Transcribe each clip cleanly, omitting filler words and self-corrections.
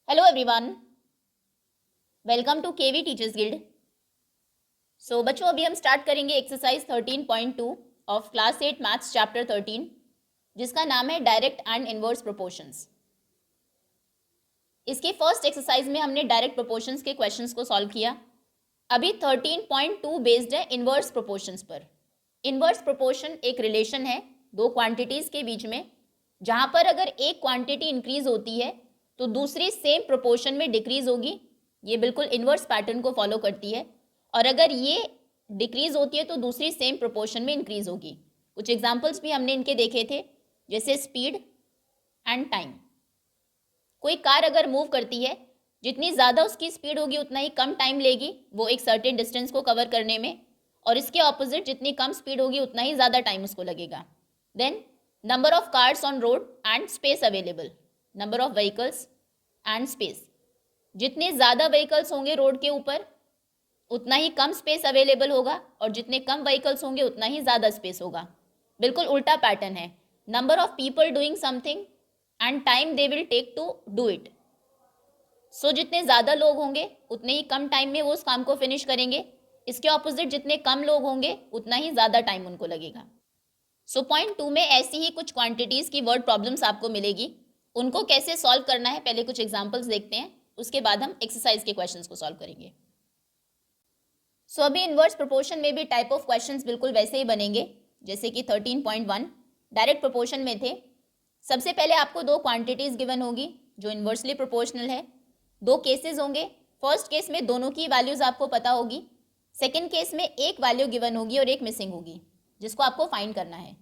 Hello everyone, welcome to KV teachers guild. So बच्चों, अभी हम स्टार्ट करेंगे exercise 13.2 of class 8 maths chapter 13, जिसका नाम है डायरेक्ट एंड इनवर्स प्रोपोर्शंस। इसके फर्स्ट एक्सरसाइज में हमने डायरेक्ट प्रोपोर्शंस के क्वेश्चंस को सॉल्व किया। अभी 13.2 बेस्ड है इनवर्स प्रोपोर्शंस पर। इनवर्स प्रोपोर्शन एक रिलेशन है दो क्वांटिटीज के बीच में, जहां पर अगर एक क्वांटिटी इंक्रीज होती है तो दूसरी सेम प्रोपोर्शन में डिक्रीज होगी। ये बिल्कुल इनवर्स पैटर्न को फॉलो करती है। और अगर ये डिक्रीज होती है तो दूसरी सेम प्रोपोर्शन में इंक्रीज होगी। कुछ एग्जांपल्स भी हमने इनके देखे थे, जैसे स्पीड एंड टाइम। कोई कार अगर मूव करती है, जितनी ज़्यादा उसकी स्पीड होगी उतना ही कम टाइम लेगी वो एक सर्टेन डिस्टेंस को कवर करने में, और इसके ऑपोजिट जितनी कम स्पीड होगी उतना ही ज़्यादा टाइम उसको लगेगा। Then number of cars on road and space available, number of vehicles and space. जितने ज़्यादा व्हीकल्स होंगे रोड के ऊपर उतना ही कम स्पेस अवेलेबल होगा, और जितने कम व्हीकल्स होंगे उतना ही ज़्यादा स्पेस होगा। बिल्कुल उल्टा पैटर्न है। Number of people doing something and time they will take to do it. So जितने ज़्यादा लोग होंगे उतने ही कम टाइम में वो उस काम को फिनिश करेंगे। इसके ऑपोजिट जितने कम लोग होंगे उतना ही ज़्यादा टाइम उनको लगेगा। सो पॉइंट 2 में ऐसी ही कुछ क्वांटिटीज़ की वर्ड प्रॉब्लम्स आपको मिलेगी। उनको कैसे सॉल्व करना है पहले कुछ एग्जाम्पल्स देखते हैं, उसके बाद हम एक्सरसाइज के क्वेश्चंस को सॉल्व करेंगे। सो अभी इनवर्स प्रोपोर्शन में भी टाइप ऑफ क्वेश्चंस बिल्कुल वैसे ही बनेंगे जैसे कि 13.1 डायरेक्ट प्रोपोर्शन में थे। सबसे पहले आपको दो क्वांटिटीज़ गिवन होगी जो इन्वर्सली प्रोपोर्शनल है। दो केसेस होंगे। फर्स्ट केस में दोनों की वैल्यूज़ आपको पता होगी। सेकेंड केस में एक वैल्यू गिवन होगी और एक मिसिंग होगी, जिसको आपको फाइंड करना है।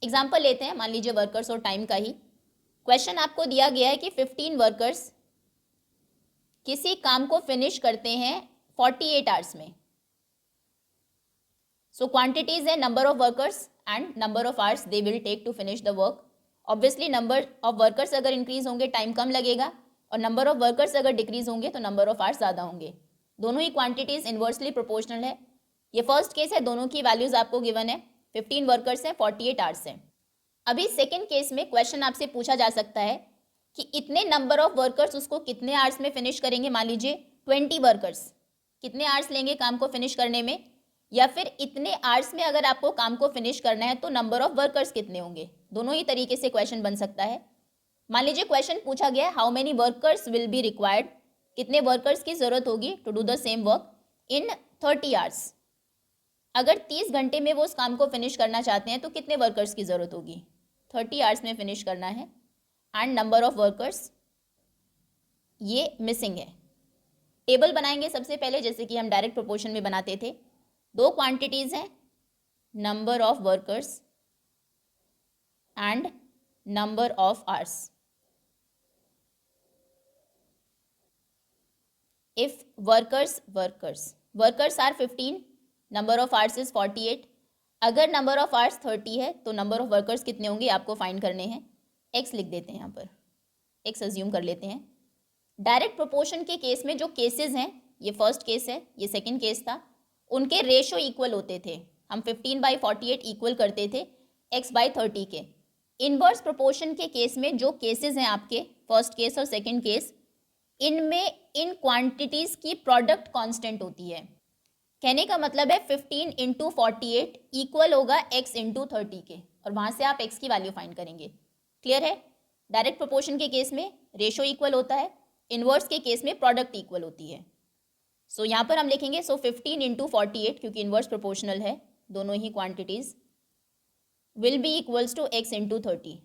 एग्जाम्पल लेते हैं, मान लीजिए वर्कर्स और टाइम का ही। क्वेश्चन आपको दिया गया है कि 15 वर्कर्स किसी काम को फिनिश करते हैं 48 आवर्स में। सो क्वांटिटीज है number of workers and number of hours they will take to finish the work. Obviously number of workers अगर इंक्रीज होंगे टाइम कम लगेगा, और नंबर ऑफ वर्कर्स अगर डिक्रीज होंगे तो नंबर ऑफ आवर्स ज़्यादा होंगे। दोनों ही क्वांटिटीज इन्वर्सली प्रोपोर्शनल है। ये फर्स्ट केस है, दोनों की वैल्यूज आपको गिवन है। 15 वर्कर्स हैं, 48 आवर्स हैं। अभी सेकेंड केस में क्वेश्चन आपसे पूछा जा सकता है कि इतने नंबर ऑफ वर्कर्स उसको कितने आवर्स में फिनिश करेंगे। मान लीजिए 20 वर्कर्स कितने आवर्स लेंगे काम को फिनिश करने में, या फिर इतने आवर्स में अगर आपको काम को फिनिश करना है तो नंबर ऑफ वर्कर्स कितने होंगे। दोनों ही तरीके से क्वेश्चन बन सकता है। मान लीजिए क्वेश्चन पूछा गया है how many workers will be required, कितने वर्कर्स की जरूरत होगी to do the same work in 30 hours. अगर 30 घंटे में वो उस काम को फिनिश करना चाहते हैं तो कितने वर्कर्स की ज़रूरत होगी, 30 आवर्स में फिनिश करना है। एंड नंबर ऑफ वर्कर्स ये मिसिंग है। टेबल बनाएंगे सबसे पहले, जैसे कि हम डायरेक्ट प्रोपोर्शन में बनाते थे। दो क्वांटिटीज़ हैं, number of workers and number of hours. If workers are 15, number of hours is 48। अगर नंबर ऑफ आवर्स 30 है तो नंबर ऑफ वर्कर्स कितने होंगे आपको फाइंड करने हैं। एक्स लिख देते हैं, यहाँ पर एक्स अज्यूम कर लेते हैं। डायरेक्ट प्रोपोर्शन के केस में जो केसेस हैं, ये फर्स्ट केस है, ये सेकंड केस था, उनके रेशो इक्वल होते थे। हम 15/48 इक्वल करते थे x/30 के। इनवर्स प्रोपोर्शन के केस में जो केसेस हैं आपके फर्स्ट केस और सेकंड केस, इनमें इन क्वांटिटीज़ की प्रोडक्ट कांस्टेंट होती है। कहने का मतलब है 15 इंटू 48 इक्वल होगा x इंटू 30 के, और वहाँ से आप x की वैल्यू फाइंड करेंगे। क्लियर है? डायरेक्ट प्रोपोर्शन के केस में रेशो इक्वल होता है, इनवर्स के केस में प्रोडक्ट इक्वल होती है। सो यहाँ पर हम लिखेंगे 15 इंटू 48, क्योंकि इनवर्स प्रोपोर्शनल है दोनों ही quantities, will be equals to x into 30।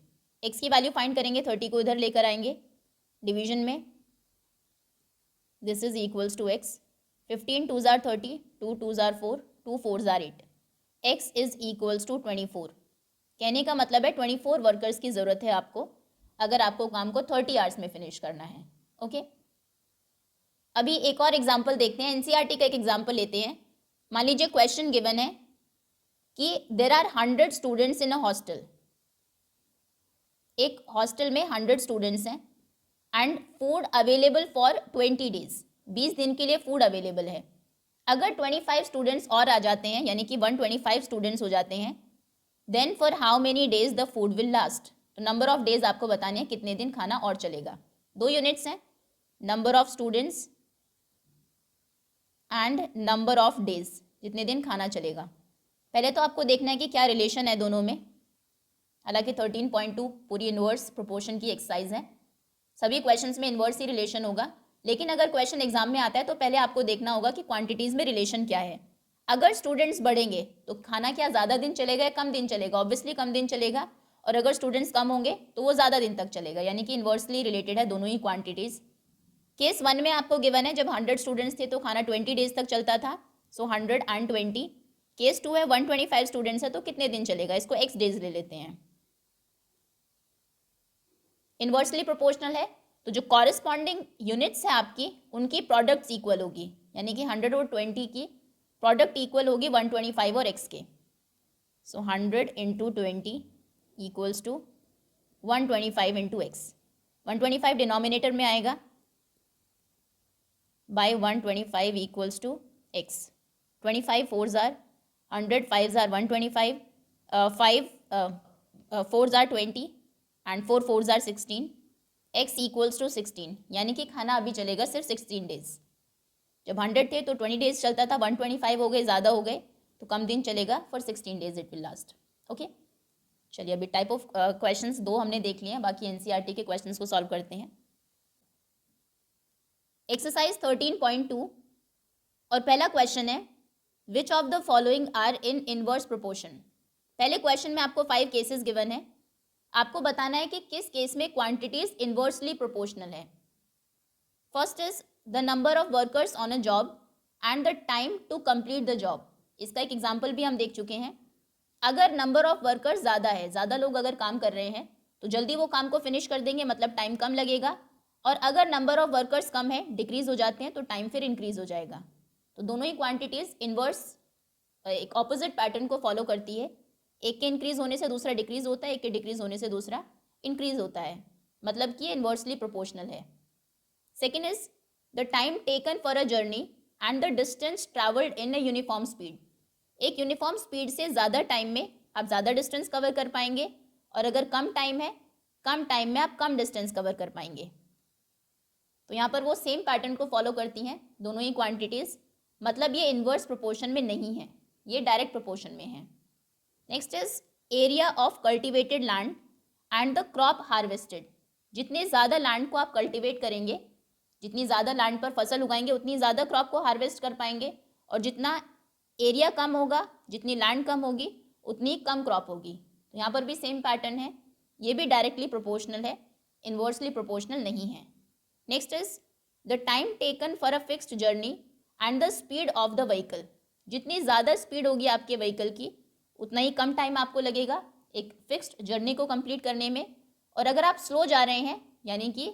X की वैल्यू फाइंड करेंगे, 30 को इधर लेकर आएंगे डिवीजन में। This is equals to x। 15 2s are 30, 2 2s are 4, 2 4s are 8। x is equals to 24। कहने का मतलब है 24 वर्कर्स की ज़रूरत है आपको, अगर आपको काम को 30 आवर्स में फिनिश करना है। ओके, अभी एक और एग्जाम्पल देखते हैं। एनसीईआरटी का एक एग्जाम्पल लेते हैं। मान लीजिए क्वेश्चन गिवन है कि there are 100 students in a hostel. एक हॉस्टल में 100 स्टूडेंट्स हैं and food available for 20 days. 20 दिन के लिए फूड अवेलेबल है। अगर 25 स्टूडेंट्स और आ जाते हैं, यानी कि 125 स्टूडेंट्स हो जाते हैं, then for how many days the food will last. तो नंबर ऑफ डेज आपको बताने हैं कितने दिन खाना और चलेगा। 2 यूनिट्स हैं, number of students and number of days, जितने दिन खाना चलेगा। पहले तो आपको देखना है कि क्या रिलेशन है दोनों में। हालांकि 13.2 पूरी इन्वर्स प्रोपोर्शन की एक्सरसाइज है, सभी क्वेश्चंस में इन्वर्स ही रिलेशन होगा, लेकिन अगर क्वेश्चन एग्जाम में आता है तो पहले आपको देखना होगा कि क्वांटिटीज़ में रिलेशन क्या है। अगर स्टूडेंट्स बढ़ेंगे तो खाना क्या ज़्यादा दिन चलेगा या कम दिन चलेगा? ऑब्वियसली कम दिन चलेगा। और अगर स्टूडेंट्स कम होंगे तो वो ज़्यादा दिन तक चलेगा, यानी कि इन्वर्सली रिलेटेड है दोनों ही क्वांटिटीज़। केस 1 में आपको गिवन है जब 100 स्टूडेंट्स थे तो खाना 20 डेज तक चलता था, सो 120। केस 2 है 125 स्टूडेंट्स है तो कितने दिन चलेगा? इसको x डेज ले लेते हैं। इन्वर्सली प्रोपोर्शनल है तो जो कॉरेस्पॉन्डिंग यूनिट्स है आपकी उनकी प्रोडक्ट्स इक्वल होगी, यानी कि 100 और 20 की प्रोडक्ट इक्वल होगी 125 और x के। So 100 into 20 equals to 125 into x. 125 denominator में आएगा, by 125 equals to x। 25 4s are 100, 5s are 125, 5 4s are 20 and 4 4s are 16, x equals to 16, यानी कि खाना अभी चलेगा सिर्फ 16 डेज। जब 100 थे तो 20 डेज चलता था, 125 हो गए, ज़्यादा हो गए तो कम दिन चलेगा, for 16 days it will last. Okay, चलिए अभी टाइप ऑफ क्वेश्चंस 2 हमने देख लिए हैं, बाकी एनसीईआरटी के क्वेश्चंस को सॉल्व करते हैं। एक्सरसाइज 13.2 और पहला क्वेश्चन है which of the following are in inverse proportion. पहले क्वेश्चन में आपको 5 केसेस गिवन है, आपको बताना है कि किस केस में क्वांटिटीज इनवर्सली प्रोपोर्शनल है। First is the number of workers on a job and the time to complete the job. इसका एक एग्जाम्पल भी हम देख चुके हैं। अगर नंबर ऑफ वर्कर्स ज़्यादा है, ज़्यादा लोग अगर काम कर रहे हैं तो जल्दी वो काम को फिनिश कर देंगे, मतलब टाइम कम लगेगा। और अगर नंबर ऑफ वर्कर्स कम है, डिक्रीज हो जाते हैं, तो टाइम फिर इंक्रीज हो जाएगा। तो दोनों ही क्वांटिटीज़ इनवर्स एक ऑपोजिट पैटर्न को फॉलो करती है। एक के इंक्रीज होने से दूसरा डिक्रीज होता है, एक के डिक्रीज होने से दूसरा इंक्रीज होता है, मतलब कि इनवर्सली प्रोपोर्शनल है। Second is the time taken for a journey and the distance travelled in a uniform speed. एक यूनिफॉर्म स्पीड से ज़्यादा टाइम में आप ज़्यादा डिस्टेंस कवर कर पाएंगे, और अगर कम टाइम है, कम टाइम में आप कम डिस्टेंस कवर कर पाएंगे। तो यहाँ पर वो सेम पैटर्न को फॉलो करती हैं दोनों ही क्वांटिटीज़, मतलब ये इनवर्स प्रोपोर्शन में नहीं है, ये डायरेक्ट प्रोपोर्शन में है। Next is area of cultivated land and the crop harvested. जितने ज़्यादा लैंड को आप कल्टिवेट करेंगे, जितनी ज़्यादा लैंड पर फसल उगाएंगे, उतनी ज़्यादा क्रॉप को हार्वेस्ट कर पाएंगे, और जितना एरिया कम होगा, जितनी लैंड कम होगी, उतनी कम क्रॉप होगी। तो यहाँ पर भी सेम पैटर्न है, ये भी डायरेक्टली प्रोपोर्शनल है, इनवर्सली प्रोपोर्शनल नहीं है। Next is the time taken for a fixed journey and the speed of the vehicle. जितनी ज़्यादा स्पीड होगी आपके व्हीकल की, उतना ही कम टाइम आपको लगेगा एक फिक्स्ड जर्नी को कंप्लीट करने में। और अगर आप स्लो जा रहे हैं, यानी कि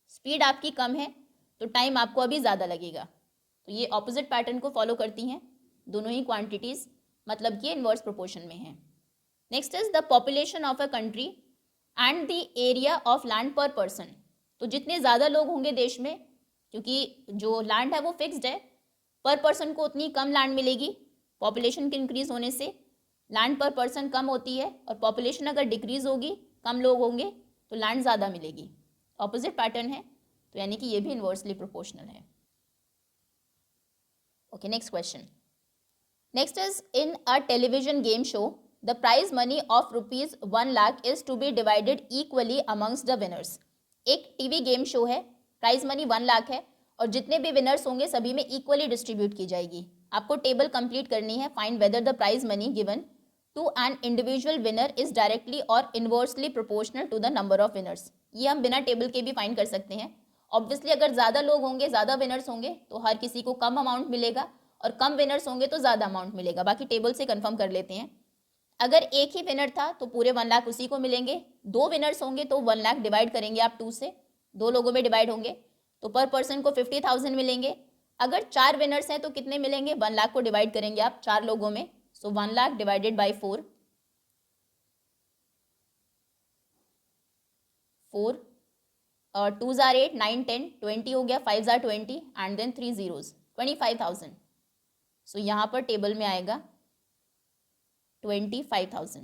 स्पीड आपकी कम है, तो टाइम आपको अभी ज़्यादा लगेगा। तो ये ऑपोजिट पैटर्न को फॉलो करती हैं दोनों ही क्वांटिटीज़, मतलब कि इनवर्स प्रोपोर्शन में है। Next is the population of a country and the area of land पर पर्सन। तो जितने ज़्यादा लोग होंगे देश में, क्योंकि जो लैंड है वो फिक्स्ड है, पर पर्सन को उतनी कम लैंड मिलेगी। पॉपुलेशन के इंक्रीज होने से लैंड पर पर्सन कम होती है, और पॉपुलेशन अगर डिक्रीज होगी, कम लोग होंगे, तो लैंड ज़्यादा मिलेगी। ऑपोजिट पैटर्न है, तो यानी कि ये भी इनवर्सली प्रोपोर्शनल है। Okay, next question. Next is in a television game show the prize money of ₹1 lakh is to be divided equally amongst the winners. एक टीवी गेम शो है, प्राइज मनी 1 लाख है, और जितने भी विनर्स होंगे सभी में इक्वली डिस्ट्रीब्यूट की जाएगी। आपको टेबल कंप्लीट करनी है। Find whether the prize money given to an individual winner is directly और inversely proportional to the number of winners. ये हम बिना टेबल के भी फाइंड कर सकते हैं। ऑब्वियसली अगर ज़्यादा लोग होंगे, ज़्यादा विनर्स होंगे, तो हर किसी को कम अमाउंट मिलेगा, और कम विनर्स होंगे तो ज़्यादा अमाउंट मिलेगा। बाकी टेबल से कंफर्म कर लेते हैं। अगर एक ही विनर था तो पूरे 1 लाख उसी को मिलेंगे। 2 विनर्स होंगे तो 1 लाख डिवाइड करेंगे आप 2 से, 2 लोगों में डिवाइड होंगे, तो पर पर्सन को 50,000 मिलेंगे। अगर 4 विनर्स हैं तो कितने मिलेंगे? 1 लाख को डिवाइड करेंगे आप 4 लोगों में, सो 1 lakh divided by 4, 2s are 8, 9, 10, 20 हो गया, 5s are 20 and then 3 zeros, 25,000। So यहाँ पर टेबल में आएगा 25,000।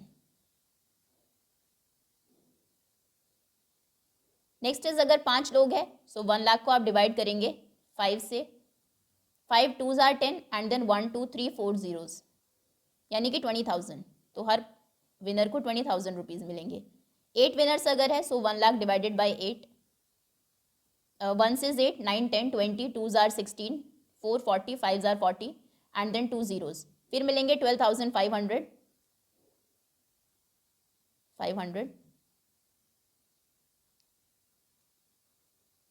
नेक्स्ट इज अगर 5 लोग हैं, सो 1 लाख को आप डिवाइड करेंगे 5 से, 5 2s are 10 and then 1 2 3 4 zeros, यानी कि 20,000। तो हर विनर को 20,000 रुपीज़ मिलेंगे। 8 विनर्स अगर है, सो 1 lakh divided by 8, 1 is 8, 9 10 20, 2s are 16, 4 40, 5s are 40 and then 2 zeros, फिर मिलेंगे 12,500, 500।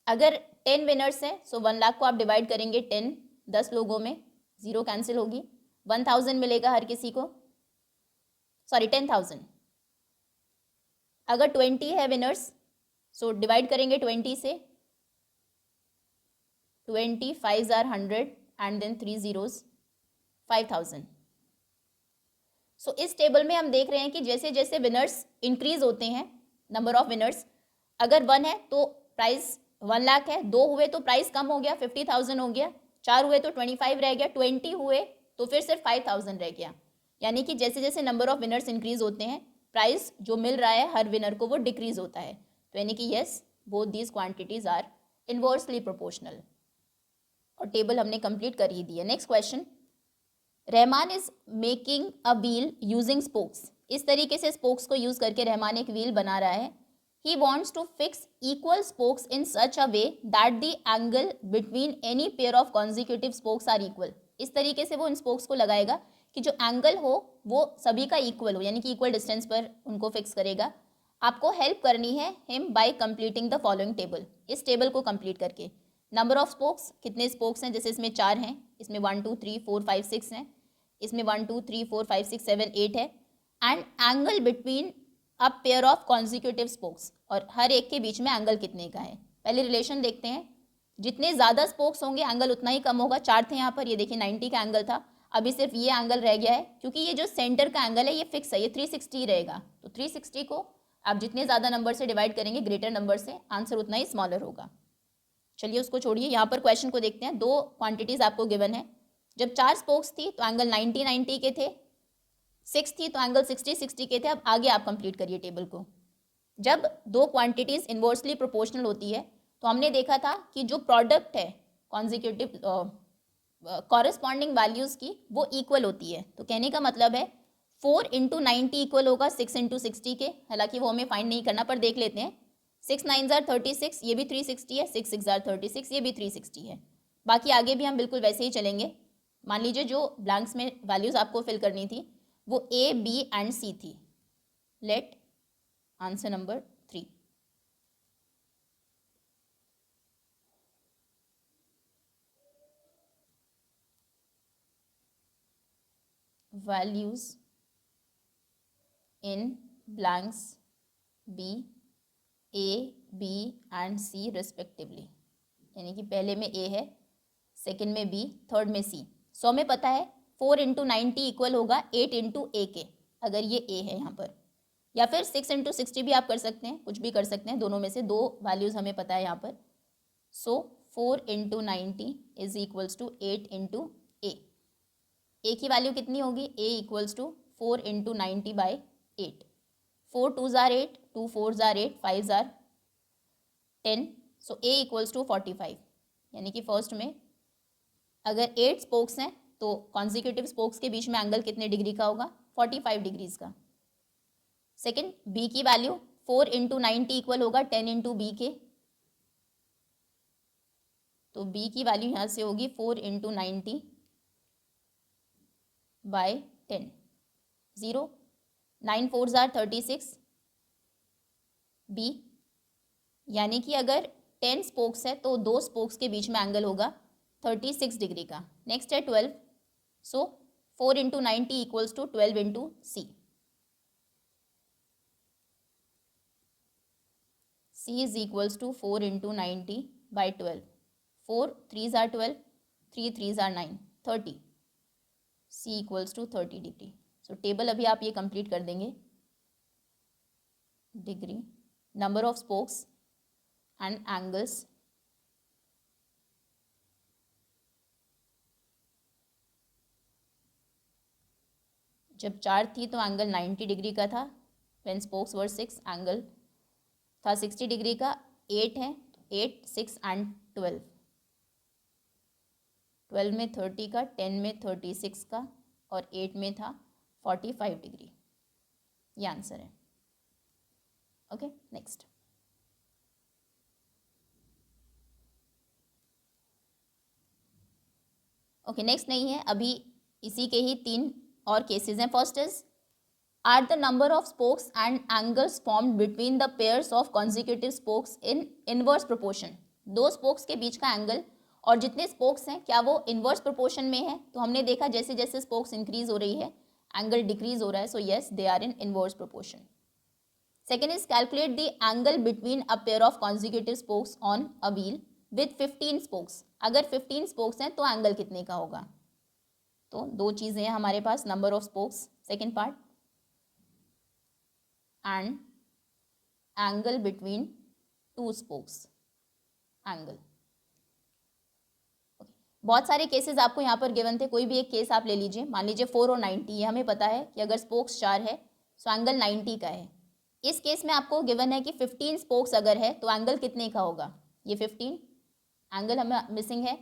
अगर 10 विनर्स हैं, सो 1 लाख को आप डिवाइड करेंगे 10 लोगों में, 0 कैंसिल होगी, 1,000 मिलेगा हर किसी को, सॉरी 10,000। अगर 20 है विनर्स, सो डिवाइड करेंगे 20 से, 20 5s are 100 and then 3 zeros, 5,000। So इस टेबल में हम देख रहे हैं कि जैसे जैसे विनर्स इंक्रीज होते हैं, नंबर ऑफ विनर्स, अगर 1 है तो प्राइस 1 लाख है, 2 हुए तो प्राइस कम हो गया, 50,000 हो गया, 4 हुए तो 25 रह गया, 20 हुए तो फिर सिर्फ 5,000 रह गया। यानी कि जैसे जैसे नंबर ऑफ विनर्स इंक्रीज होते हैं, प्राइस जो मिल रहा है हर विनर को वो डिक्रीज होता है। तो यानी कि yes, both these quantities are inversely proportional. और टेबल हमने कंप्लीट कर ही दी है। Next question, Rahman is making a wheel using spokes. इस तरीके से स्पोक्स को यूज करके रहमान एक व्हील बना रहा है। He wants to fix equal spokes in such a way that the angle between any pair of consecutive spokes are equal. इस तरीके से वो इन स्पोक्स को लगाएगा कि जो एंगल हो वो सभी का इक्वल हो, यानी कि इक्वल डिस्टेंस पर उनको फिक्स करेगा। आपको हेल्प करनी है him by completing the following table. इस टेबल को कंप्लीट करके नंबर ऑफ स्पोक्स, कितने स्पोक्स हैं, जैसे इसमें 4 हैं, इसमें 1 2 3 4 5 6 हैं, इसमें 1 2 3 4 5 6 7 8 है, and angle between a pair of consecutive spokes, और हर एक के बीच में एंगल कितने का है। पहले रिलेशन देखते हैं, जितने ज़्यादा स्पोक्स होंगे एंगल उतना ही कम होगा। 4 थे यहाँ पर, ये देखिए 90 का एंगल था, अभी सिर्फ ये एंगल रह गया है, क्योंकि ये जो सेंटर का एंगल है ये फिक्स है, ये 360 रहेगा। तो 360 को आप जितने ज़्यादा नंबर से डिवाइड करेंगे, ग्रेटर नंबर से, आंसर उतना ही स्मॉलर होगा। चलिए उसको छोड़िए, यहाँ पर क्वेश्चन को देखते हैं। 2 क्वांटिटीज़ आपको गिवन है। जब 4 स्पोक्स थी तो एंगल 90 90 के थे, 6 थी तो एंगल 60 60 के थे। अब आगे आप कंप्लीट करिए टेबल को। जब 2 क्वांटिटीज़ इन्वर्सली प्रोपोर्शनल होती है तो हमने देखा था कि जो प्रोडक्ट है कॉन्जिक्यूटिव कॉरेस्पॉन्डिंग वैल्यूज़ की वो इक्वल होती है। तो कहने का मतलब है 4 इंटू 90 इक्वल होगा 6 इंटू 60 के। हालांकि वो हमें फाइंड नहीं करना, पर देख लेते हैं। 6 9s are 36, ये भी 360 है, 6 6s are 36, ये भी 360 है। बाकी आगे भी हम बिल्कुल वैसे ही चलेंगे। मान लीजिए जो ब्लैंक्स में वैल्यूज़ आपको फिल करनी थी वो A, B एंड C थी। Let answer number 3। Values in blanks B, A, B and C respectively, यानी कि पहले में A है, सेकंड में B, थर्ड में C। 100 में पता है 4 इंटू 90 इक्वल होगा 8 इंटू A के, अगर ये A है यहाँ पर, या फिर 6 इंटू 60 भी आप कर सकते हैं, कुछ भी कर सकते हैं, दोनों में से 2 वैल्यूज़ हमें पता है यहाँ पर। So 4 into 90 is equals to 8 into A की वैल्यू कितनी होगी, A equals to 4 into 90 by 8। 4 2s are 8, 2 4s are 8, 5s are 10, so A equals to 45। यानी कि फर्स्ट में अगर 8 स्पोक्स हैं तो कॉन्जिक्यूटिव स्पोक्स के बीच में एंगल कितने डिग्री का होगा, 45 डिग्रीज का। सेकेंड, B की वैल्यू 4 इंटू 90 इक्वल होगा 10 इंटू B के, तो B की वैल्यू यहाँ से होगी 4 into 90 bye 10, 0, 9 4s are 36 B, यानी कि अगर 10 स्पोक्स है तो 2 स्पोक्स के बीच में एंगल होगा 36 डिग्री का। नेक्स्ट है 12, so 4 into 90 equals to 12 into C। C is equals to 4 into 90 by 12, 4 3s are 12, 3 3s are 9, 30, C equals to 30 degree. So table अभी आप ये कंप्लीट कर देंगे, degree, number of spokes and angles, जब 4 थी तो एंगल 90 डिग्री का था, व्हेन स्पोक्स वर 6 एंगल था 60 डिग्री का, 8 है, 8, 6 एंड 12, 12 में 30 का, 10 में 36 का और 8 में था 45 डिग्री। ये आंसर है। Okay, next. ओके, नेक्स्ट नहीं है, अभी इसी के ही 3 और केसेस हैं। First is, are the number of spokes and angles formed between the pairs of consecutive spokes in inverse proportion. दो स्पोक्स के बीच का एंगल और जितने स्पोक्स हैं क्या वो इनवर्स प्रोपोर्शन में है? तो हमने देखा जैसे जैसे स्पोक्स इंक्रीज हो रही है एंगल डिक्रीज हो रहा है, so yes they are in inverse proportion. Second is, calculate the angle between a pair of consecutive spokes on a wheel with 15 spokes. अगर 15 स्पोक्स हैं तो एंगल कितने का होगा? तो दो चीज़ें हैं हमारे पास, number of spokes second part and angle between 2 spokes angle. बहुत सारे केसेस आपको यहाँ पर गिवन थे, कोई भी एक केस आप ले लीजिए। मान लीजिए 4 और 90, ये हमें पता है कि अगर स्पोक्स 4 है तो एंगल 90 का है। इस केस में आपको गिवन है कि 15 स्पोक्स अगर है तो एंगल कितने का होगा? ये 15 एंगल हमें मिसिंग है,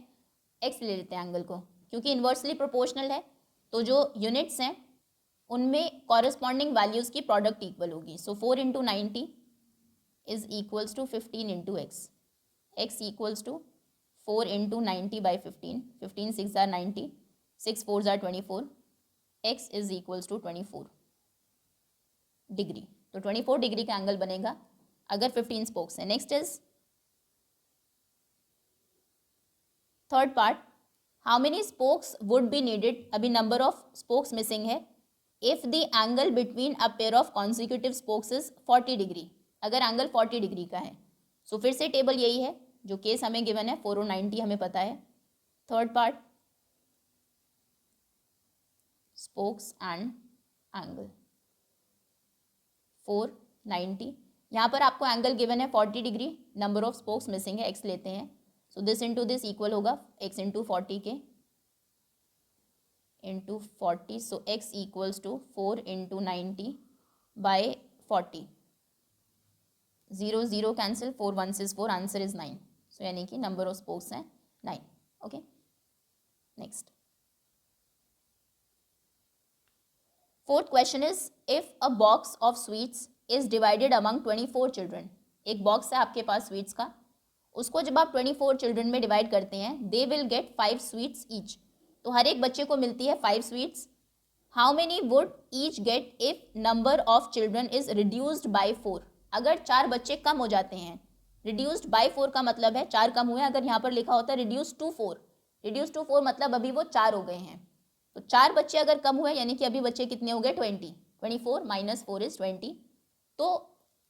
एक्स ले लेते हैं एंगल को, क्योंकि इन्वर्सली प्रोपोर्शनल है तो जो यूनिट्स हैं उनमें कॉरेस्पॉन्डिंग वैल्यूज़ की प्रोडक्ट इक्वल होगी। So 4 into 90 is equals to 15 into x, x equals to 4 into 90 by 15, 15 6 are 90, 6 4 are 24, x is equals to 24 degree. तो 24 डिग्री का एंगल बनेगा अगर 15 स्पोक्स है। Next is third part, how many spokes would be needed? अभी number of spokes missing है। If the angle between a pair of consecutive spokes is 40 degree, अगर angle 40 degree का है। सो फिर से टेबल यही है जो केस हमें गिवन है, 4 और 90 हमें पता है। Third part, spokes and angle 4 90, यहाँ पर आपको एंगल गिवन है 40 degree, number of spokes missing है, एक्स लेते हैं। So this into this equal होगा एक्स इंटू 40 के into 40, so x equals to 4 into 90 by 40, 0 0 cancel, 4 1 is 4, answer is 9। So यानी कि नंबर ऑफ स्पोक्स हैं 9। Okay, next fourth question is, if a box of sweets is divided among 24 children. एक box है आपके पास sweets का, उसको जब आप 24 चिल्ड्रन में डिवाइड करते हैं, they will get 5 sweets each. तो हर एक बच्चे को मिलती है 5 sweets. How many would each get if number of children is reduced by 4? अगर 4 बच्चे कम हो जाते हैं, रिड्यूस्ड बाय 4 का मतलब है 4 कम हुए। अगर यहाँ पर लिखा होता है रिड्यूस टू 4, रिड्यूस टू 4 मतलब अभी वो 4 हो गए हैं। तो 4 बच्चे अगर कम हुए यानी कि अभी बच्चे कितने हो गए? 20, 24 माइनस 4 इज 20। तो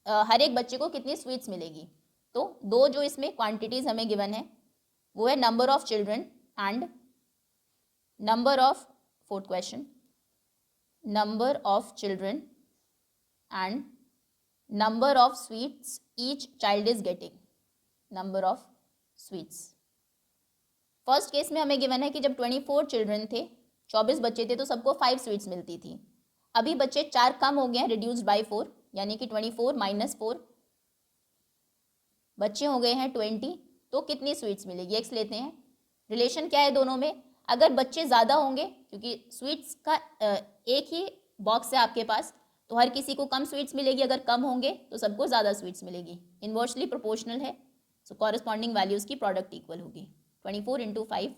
हर एक बच्चे को कितनी स्वीट्स मिलेगी? तो दो जो इसमें क्वांटिटीज हमें गिवन है वो है number of children and number of, fourth question, number of children and number of sweets each child is getting, number of sweets. First case में हमें गिवन है कि जब 24 चिल्ड्रन थे, 24 बच्चे थे, तो सबको 5 स्वीट्स मिलती थी। अभी बच्चे 4 कम हो गए हैं, रिड्यूस्ड बाय 4, यानी कि 24 माइनस 4, बच्चे हो गए हैं 20। तो कितनी स्वीट्स मिलेगी? एक्स लेते हैं। रिलेशन क्या है दोनों में? अगर बच्चे ज़्यादा होंगे, क्योंकि स्वीट्स का एक ही बॉक्स है आपके पास, तो हर किसी को कम स्वीट्स मिलेगी। अगर कम होंगे तो सबको ज़्यादा स्वीट्स मिलेगी। इन्वर्सली प्रोपोर्शनल है, सो कॉरेस्पॉन्डिंग वैल्यूज़ की प्रोडक्ट इक्वल होगी। 24 into 5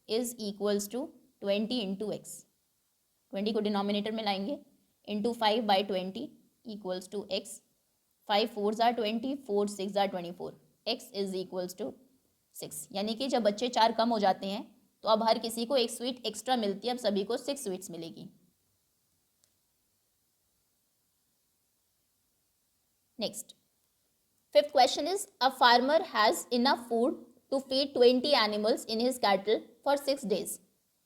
is equals to 20 into x, 20 को डिनोमिनेटर में लाएंगे, into 5 by 20 equals to x, 5 4 are 20, 4 6 are 24, x is equals to 6। यानी कि जब बच्चे 4 कम हो जाते हैं तो अब हर किसी को एक स्वीट एक्स्ट्रा मिलती है, अब सभी को 6 स्वीट्स मिलेगी। Next, fifth question is, a farmer has enough food to feed 20 animals in his cattle for 6 days।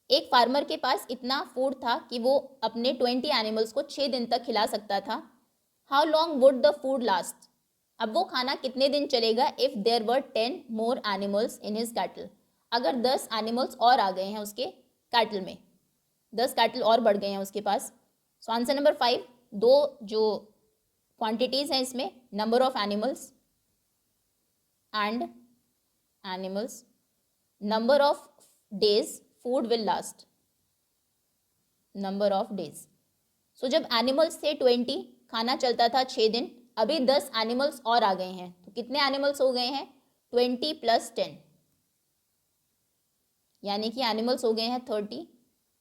एक फार्मर के पास इतना फूड था कि वो अपने 20 एनिमल्स को 6 दिन तक खिला सकता था। How long would the food last? अब वो खाना कितने दिन चलेगा if there were 10 more animals in his cattle? अगर 10 एनिमल्स और आ गए हैं उसके कैटल में, 10 कैटल और बढ़ गए हैं उसके पास। सो आंसर नंबर 5, दो जो क्वांटिटीज़ हैं इसमें, number of animals and animals, number of days food will last, number of days. सो जब एनिमल्स थे 20, खाना चलता था 6 दिन, अभी 10 एनिमल्स और आ गए हैं, तो कितने एनिमल्स हो गए हैं? 20 + 10, यानी कि एनिमल्स हो गए हैं 30।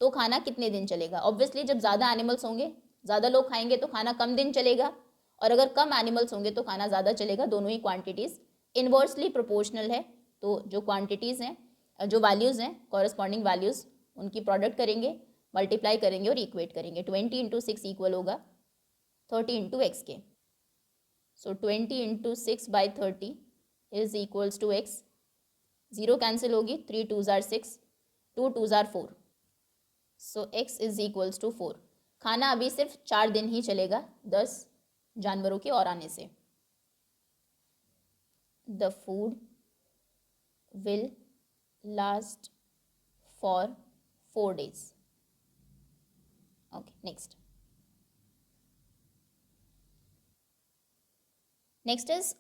तो खाना कितने दिन चलेगा? ऑब्वियसली जब ज़्यादा एनिमल्स होंगे, ज़्यादा लोग खाएंगे तो खाना कम दिन चलेगा, और अगर कम एनिमल्स होंगे तो खाना ज़्यादा चलेगा। दोनों ही क्वांटिटीज़ इन्वर्सली प्रोपोर्शनल है। तो जो क्वांटिटीज़ हैं, जो वैल्यूज़ हैं, कॉरस्पॉन्डिंग वैल्यूज़, उनकी प्रोडक्ट करेंगे, मल्टीप्लाई करेंगे और इक्वेट करेंगे। 20 × 6 इक्वल होगा 30 × x के। So 20 × 6/30 is equals to x। 0 cancel होगी, 3 2s are 6, 2 2s are 4, so x is equals to 4। खाना अभी सिर्फ 4 दिन ही चलेगा 10 जानवरों के और आने से। The food will last for 4 days। Okay, next is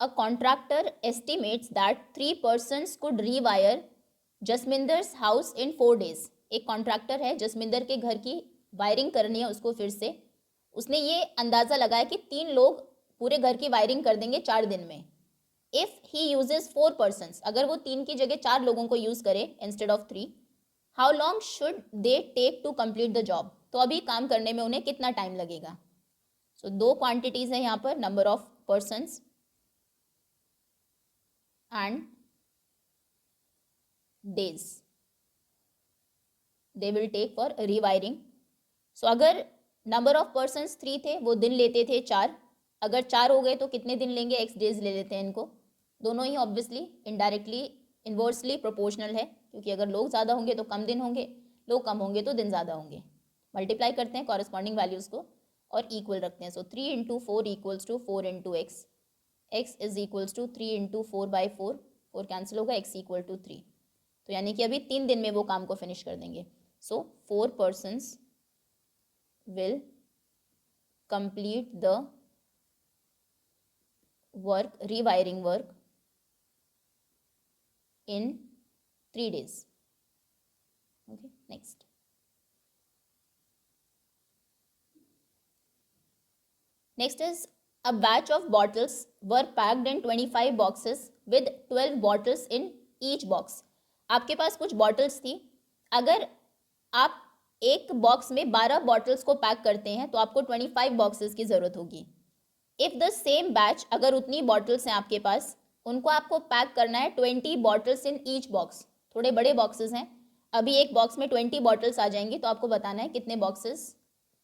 a contractor estimates that 3 persons could rewire Jasminder's house in 4 days। एक कॉन्ट्रैक्टर है, जसमिंदर के घर की वायरिंग करनी है उसको फिर से। उसने ये अंदाज़ा लगाया कि 3 लोग पूरे घर की वायरिंग कर देंगे 4 दिन में। इफ़ ही यूजेस 4 persons, अगर वो 3 की जगह 4 लोगों को यूज़ करे instead of 3, how long should they take to complete the job? तो अभी काम करने में उन्हें कितना टाइम लगेगा? सो 2 क्वांटिटीज़ हैं यहाँ पर, number of persons and days they will take for rewiring. So अगर नंबर ऑफ पर्सन्स 3 थे, वो दिन लेते थे 4, अगर 4 हो गए तो कितने दिन लेंगे? x डेज ले लेते हैं इनको। दोनों ही ऑब्वियसली इनडायरेक्टली इन्वर्सली प्रोपोर्शनल है, क्योंकि अगर लोग ज़्यादा होंगे तो कम दिन होंगे, लोग कम होंगे तो दिन ज़्यादा होंगे। मल्टीप्लाई करते हैं कॉरस्पॉन्डिंग वैल्यूज़ को और इक्वल रखते हैं। So 3 × 4 equals to 4 × x, x is equals to 3 × 4/4, 4 cancel होगा, x इक्वल टू 3। तो यानी कि अभी 3 दिन में वो काम को फिनिश कर देंगे। सो 4 persons will complete the work, rewiring work in 3 days। Okay, next is a batch of bottles were packed in 25 boxes with 12 bottles in each box। आपके पास कुछ बॉटल्स थी, अगर आप एक बॉक्स में 12 बॉटल्स को पैक करते हैं तो आपको 25 बॉक्सेस की ज़रूरत होगी। इफ़ द सेम बैच, अगर उतनी बॉटल्स हैं आपके पास, उनको आपको पैक करना है 20 बॉटल्स इन ईच बॉक्स। थोड़े बड़े बॉक्सेस हैं, अभी एक बॉक्स में 20 बॉटल्स आ जाएंगी, तो आपको बताना है कितने बॉक्सेस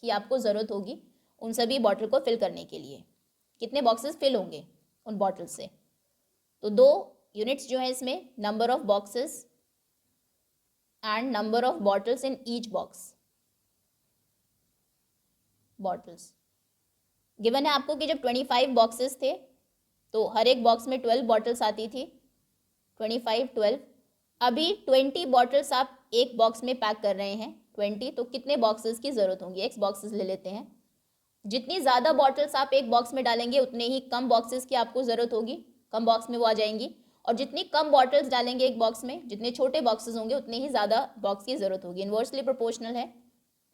की आपको ज़रूरत होगी उन सभी बॉटल को फिल करने के लिए, कितने बॉक्सेस फिल होंगे उन बॉटल से। तो 2 यूनिट्स जो है इसमें, number of boxes and number of bottles in each box. Bottles given है आपको कि जब 25 बॉक्सेस थे तो हर एक बॉक्स में 12 बॉटल्स आती थी, 25 12। अभी 20 बॉटल्स आप एक बॉक्स में पैक कर रहे हैं 20, तो कितने बॉक्सेस की ज़रूरत होंगी? x बॉक्सेस ले लेते हैं। जितनी ज़्यादा बॉटल्स आप एक बॉक्स में डालेंगे उतने ही कम बॉक्सेस की आपको ज़रूरत होगी, कम बॉक्स में वो आ जाएंगी। और जितनी कम बॉटल्स डालेंगे एक बॉक्स में, जितने छोटे बॉक्सेस होंगे उतने ही ज़्यादा बॉक्स की ज़रूरत होगी। इन्वर्सली प्रोपोर्शनल है,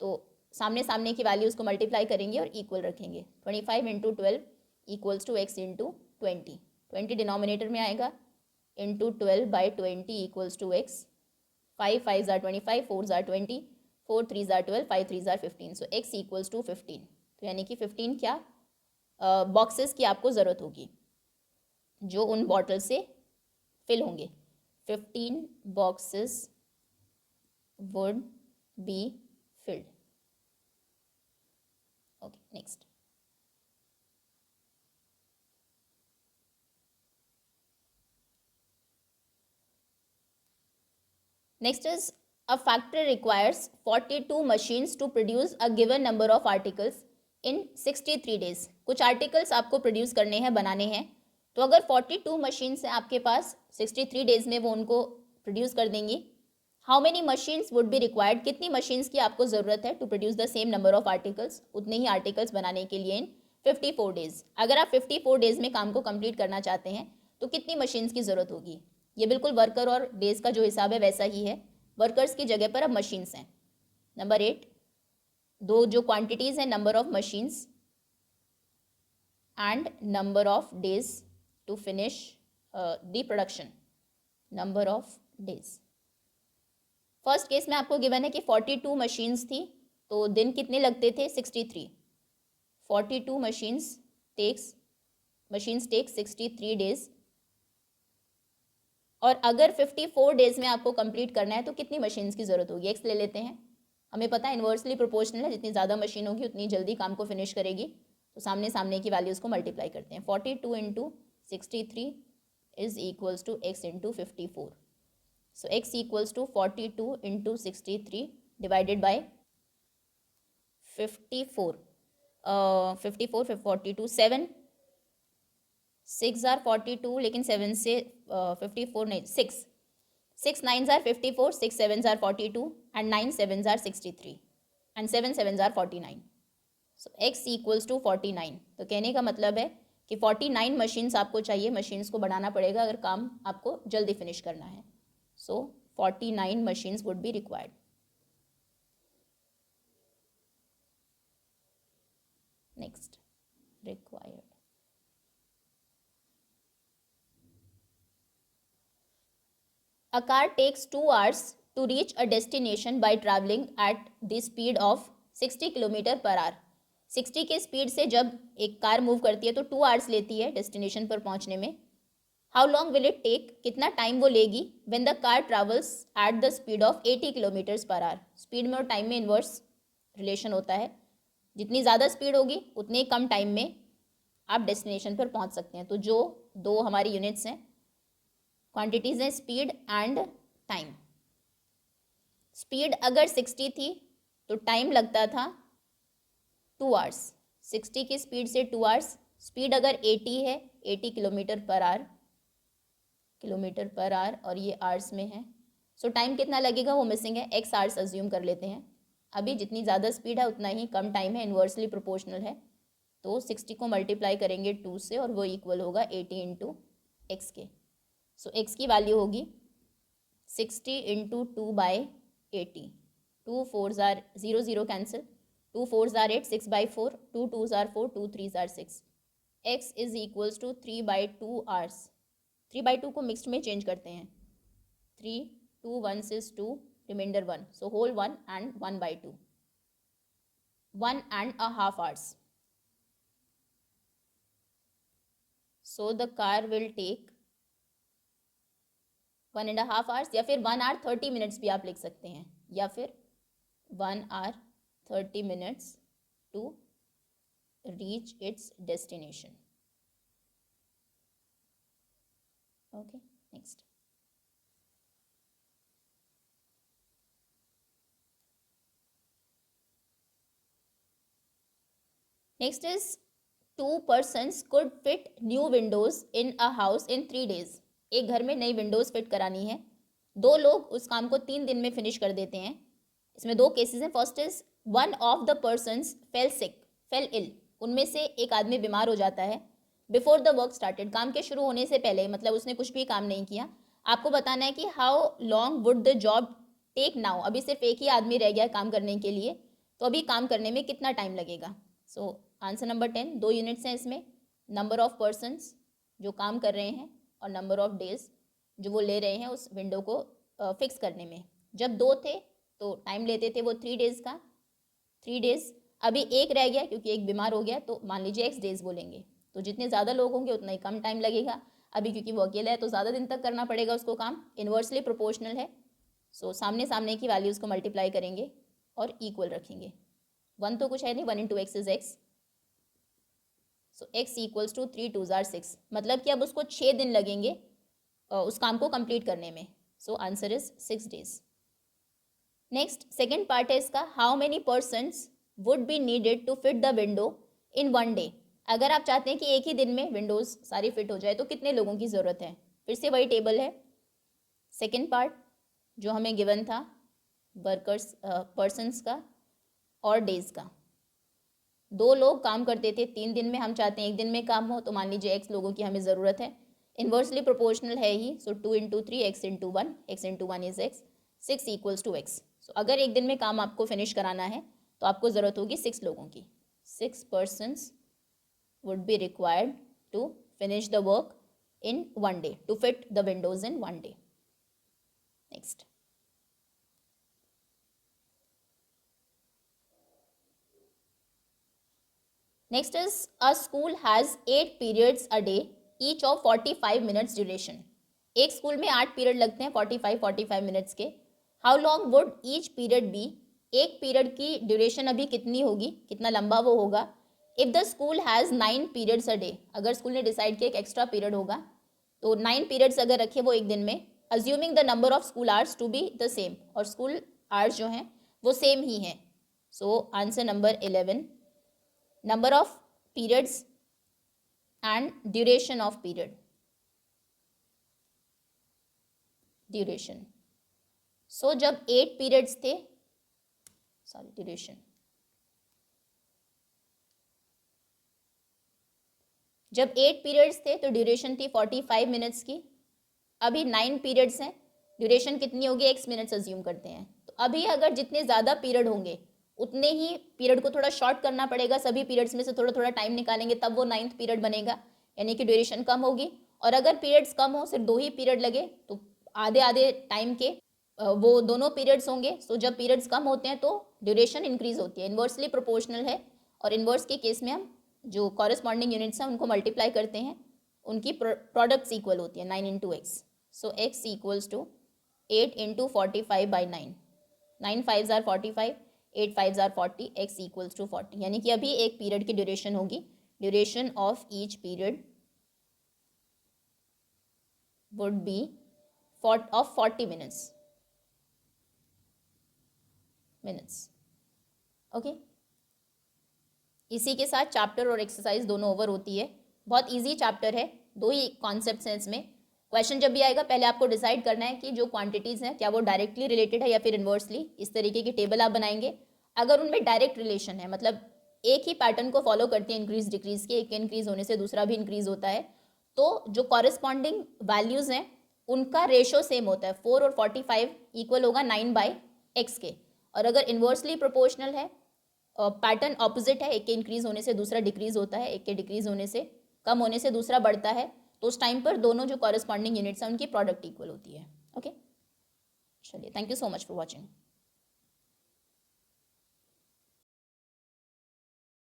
तो सामने सामने की वैल्यूज़ को मल्टीप्लाई करेंगे और इक्वल रखेंगे। 25 × 12 इक्वल्स टू x × 20, 20 डिनोमिनेटर में आएगा, into 12/20 equals to x। 5 5s are 25, 4s are 20, 4 3s are 12, 5 3s are 15, so x equals to 15। तो यानी कि 15 क्या बॉक्सेस की आपको ज़रूरत होगी जो उन बॉटल से फिल होंगे। 15 boxes would be filled। Okay, next is a factory requires 42 machines to produce a given number of articles in 63 days। कुछ आर्टिकल्स आपको प्रोड्यूस करने हैं, बनाने हैं, तो अगर 42 मशीन्स हैं आपके पास, 63 डेज में वो उनको प्रोड्यूस कर देंगी। How many machines would be required, कितनी मशीन्स की आपको ज़रूरत है to produce the same number of articles, उतने ही आर्टिकल्स बनाने के लिए इन 54 डेज। अगर आप 54 डेज में काम को कंप्लीट करना चाहते हैं तो कितनी मशीन्स की ज़रूरत होगी। ये बिल्कुल वर्कर और डेज का जो हिसाब है वैसा ही है, वर्कर्स की जगह पर अब मशीन्स हैं। नंबर 8, दो जो क्वांटिटीज़ हैं, number of machines and number of days to finish the production, number of days. First case में आपको गिवन है कि 42 मशीन्स थी, तो दिन कितने लगते थे, 63। 42 मशीन्स टेक 63 डेज, और अगर 54 डेज में आपको कंप्लीट करना है तो कितनी मशीन्स की ज़रूरत होगी। एक्स ले लेते हैं, हमें पता है इन्वर्सली प्रोपोर्शनल है, जितनी ज़्यादा मशीन होगी उतनी जल्दी काम को फिनिश करेगी। तो सामने सामने की वैल्यूज़ को मल्टीप्लाई करते हैं। 42 into 63 is equals to x into 54। So x equals to 42 into 63 divided by 54। 54 42 7 6 are 42, लेकिन 7 से 54 नहीं, 6 9 are 54, 6 7 are 42 and 9 7 are 63 and 7 7 are 49। So x equals to 49। तो कहने का मतलब है कि 49 मशीन्स आपको चाहिए, मशीन्स को बढ़ाना पड़ेगा अगर काम आपको जल्दी फिनिश करना है। सो 49 machines would be required. Next, required. A car takes 2 hours to reach a destination by traveling at the speed of 60 kilometre per hour. 60 के स्पीड से जब एक कार मूव करती है तो 2 आवर्स लेती है डेस्टिनेशन पर पहुंचने में। How long will it take, कितना टाइम वो लेगी, when the car travels at the speed of 80 kilometres per hour. Speed में और टाइम में इन्वर्स रिलेशन होता है, जितनी ज़्यादा स्पीड होगी उतने कम टाइम में आप डेस्टिनेशन पर पहुंच सकते हैं। तो जो दो हमारी यूनिट्स हैं, क्वांटिटीज़ हैं, स्पीड एंड टाइम। स्पीड अगर 60 थी तो टाइम लगता था 2 आवर्स। 60 की स्पीड से 2 आवर्स। स्पीड अगर 80 है, 80 किलोमीटर पर आवर, और ये आवर्स में है, सो टाइम कितना लगेगा वो मिसिंग है, एक्स आवर्स अज्यूम कर लेते हैं। अभी जितनी ज़्यादा स्पीड है उतना ही कम टाइम है, इन्वर्सली प्रोपोर्शनल है। तो 60 को मल्टीप्लाई करेंगे 2 से और वो इक्वल होगा 80 इंटू एक्स के। सो एक्स की वैल्यू होगी 60 into 2 by 80। 2 4s are 0 0 cancel, 2 4s are 8, 6 by 4, 2 2s are 4, 2 3s are 6। X is equals to 3/2 hours. 3/2 को मिक्सड में चेंज करते हैं, 3 2 1 is 2, remainder 1, so whole 1 and 1/2, 1.5 hours। So the car will take 1.5 hours, या फिर 1 hour 30 minutes भी आप लिख सकते हैं, या फिर 1 hour 30 minutes to reach its destination. Okay, next. Next is 2 persons could fit new windows in a house in 3 days। एक घर में नई विंडोज फिट करानी है, 2 लोग उस काम को 3 दिन में फिनिश कर देते हैं। इसमें 2 केसेस हैं। First is one of the persons fell ill, उनमें से एक आदमी बीमार हो जाता है। बिफोर द वर्क स्टार्टेड, काम के शुरू होने से पहले, मतलब उसने कुछ भी काम नहीं किया। आपको बताना है कि how long would the job take now. अभी सिर्फ एक ही आदमी रह गया काम करने के लिए, तो अभी काम करने में कितना टाइम लगेगा। सो आंसर नंबर 10, 2 यूनिट्स हैं इसमें, नंबर ऑफ पर्सन्स जो काम कर रहे हैं और नंबर ऑफ डेज जो वो ले रहे हैं उस विंडो को फिक्स करने में। जब 2 थे तो टाइम लेते थे वो 3 डेज़ का, 3 डेज़। अभी एक रह गया क्योंकि एक बीमार हो गया, तो मान लीजिए एक्स डेज़ बोलेंगे। तो जितने ज़्यादा लोग होंगे उतना ही कम टाइम लगेगा। अभी क्योंकि वो अकेला है तो ज़्यादा दिन तक करना पड़ेगा उसको काम, इन्वर्सली प्रोपोर्शनल है। सो सामने सामने की वैल्यूज़ को मल्टीप्लाई करेंगे और इक्वल रखेंगे। 1 तो कुछ है नहीं, 1 into x is x. So x equals to 3 2s are 6, मतलब कि अब उसको 6 दिन लगेंगे उस काम को कंप्लीट करने में। So answer is 6 days। Next, second part है इसका, how many persons would be needed to fit the window in 1 day। अगर आप चाहते हैं कि एक ही दिन में विंडोज़ सारी फिट हो जाए तो कितने लोगों की ज़रूरत है। फिर से वही टेबल है, सेकेंड पार्ट जो हमें गिवन था वर्कर्स पर्सन्स का और डेज का। 2 लोग काम करते थे 3 दिन में, हम चाहते हैं एक दिन में काम हो, तो मान लीजिए एक्स लोगों की हमें ज़रूरत है। इन्वर्सली प्रोपोर्शनल है ही, so 2 into 3 x into 1, x into 1 is x, 6 equals to x। So अगर एक दिन में काम आपको फिनिश कराना है तो आपको ज़रूरत होगी 6 लोगों की। 6 persons would be required to finish the work in one day, to fit the windows in one day. Next. Next is, a school has 8 periods a day, each of 45 minutes duration. एक school में 8 period लगते हैं 45 minutes के। How long would each period be, एक period की duration अभी कितनी होगी, कितना लंबा वो होगा। If the school has 9 periods a day, अगर स्कूल ने डिसाइड किया एक एक्स्ट्रा पीरियड होगा तो 9 पीरियड्स अगर रखे वो एक दिन में, assuming the number of school hours to be the same, और स्कूल आवर्स जो हैं वो सेम ही हैं। So answer number 11, number of periods and duration of period, duration. So जब 8 periods थे, duration, जब 8 periods थे तो duration थी 45 minutes की। अभी 9 periods हैं, duration कितनी होगी, x minutes अज्यूम करते हैं। तो अभी अगर जितने ज़्यादा पीरियड होंगे उतने ही पीरियड को थोड़ा शॉर्ट करना पड़ेगा, सभी पीरियड्स में से थोड़ा थोड़ा टाइम निकालेंगे तब वो 9th पीरियड बनेगा, यानी कि ड्यूरेशन कम होगी। और अगर पीरियड्स कम हो, सिर्फ 2 ही पीरियड लगे तो आधे आधे टाइम के वो दोनों पीरियड्स होंगे। सो जब पीरियड्स कम होते हैं तो ड्यूरेशन इंक्रीज होती है। इन्वर्सली प्रोपोर्शनल है, और इन्वर्स के केस में हम जो कॉरेस्पॉन्डिंग यूनिट्स हैं उनको मल्टीप्लाई करते हैं, उनकी प्रोडक्ट्स इक्वल होती है 9 into x. So x equals to 8 into 45 by 9, 9 5s are 45, 8 5s are 40, x equals to 40, यानी कि अभी एक पीरियड की ड्यूरेशन होगी, duration of each period would be of 40 minutes. Okay, इसी के साथ चैप्टर और एक्सरसाइज दोनों ओवर होती है। बहुत इजी चैप्टर है, 2 ही कॉन्सेप्ट्स हैं इसमें। क्वेश्चन जब भी आएगा पहले आपको डिसाइड करना है कि जो क्वांटिटीज़ हैं क्या वो डायरेक्टली रिलेटेड है या फिर इन्वर्सली। इस तरीके की टेबल आप बनाएंगे। अगर उनमें डायरेक्ट रिलेशन है, मतलब एक ही पैटर्न को फॉलो करती है इंक्रीज डिक्रीज के, एक के इंक्रीज होने से दूसरा भी इंक्रीज होता है, तो जो कॉरेस्पॉन्डिंग वैल्यूज़ हैं उनका रेशो सेम होता है। 4 और 45 इक्वल होगा 9/x के। और अगर इन्वर्सली प्रोपोर्शनल है, पैटर्न ऑपोजिट है, एक के इंक्रीज होने से दूसरा डिक्रीज होता है, एक के डिक्रीज होने से कम होने से दूसरा बढ़ता है, तो उस टाइम पर दोनों जो कॉरेस्पॉन्डिंग यूनिट्स हैं उनकी प्रोडक्ट इक्वल होती है। ओके, चलिए, thank you so much for watching.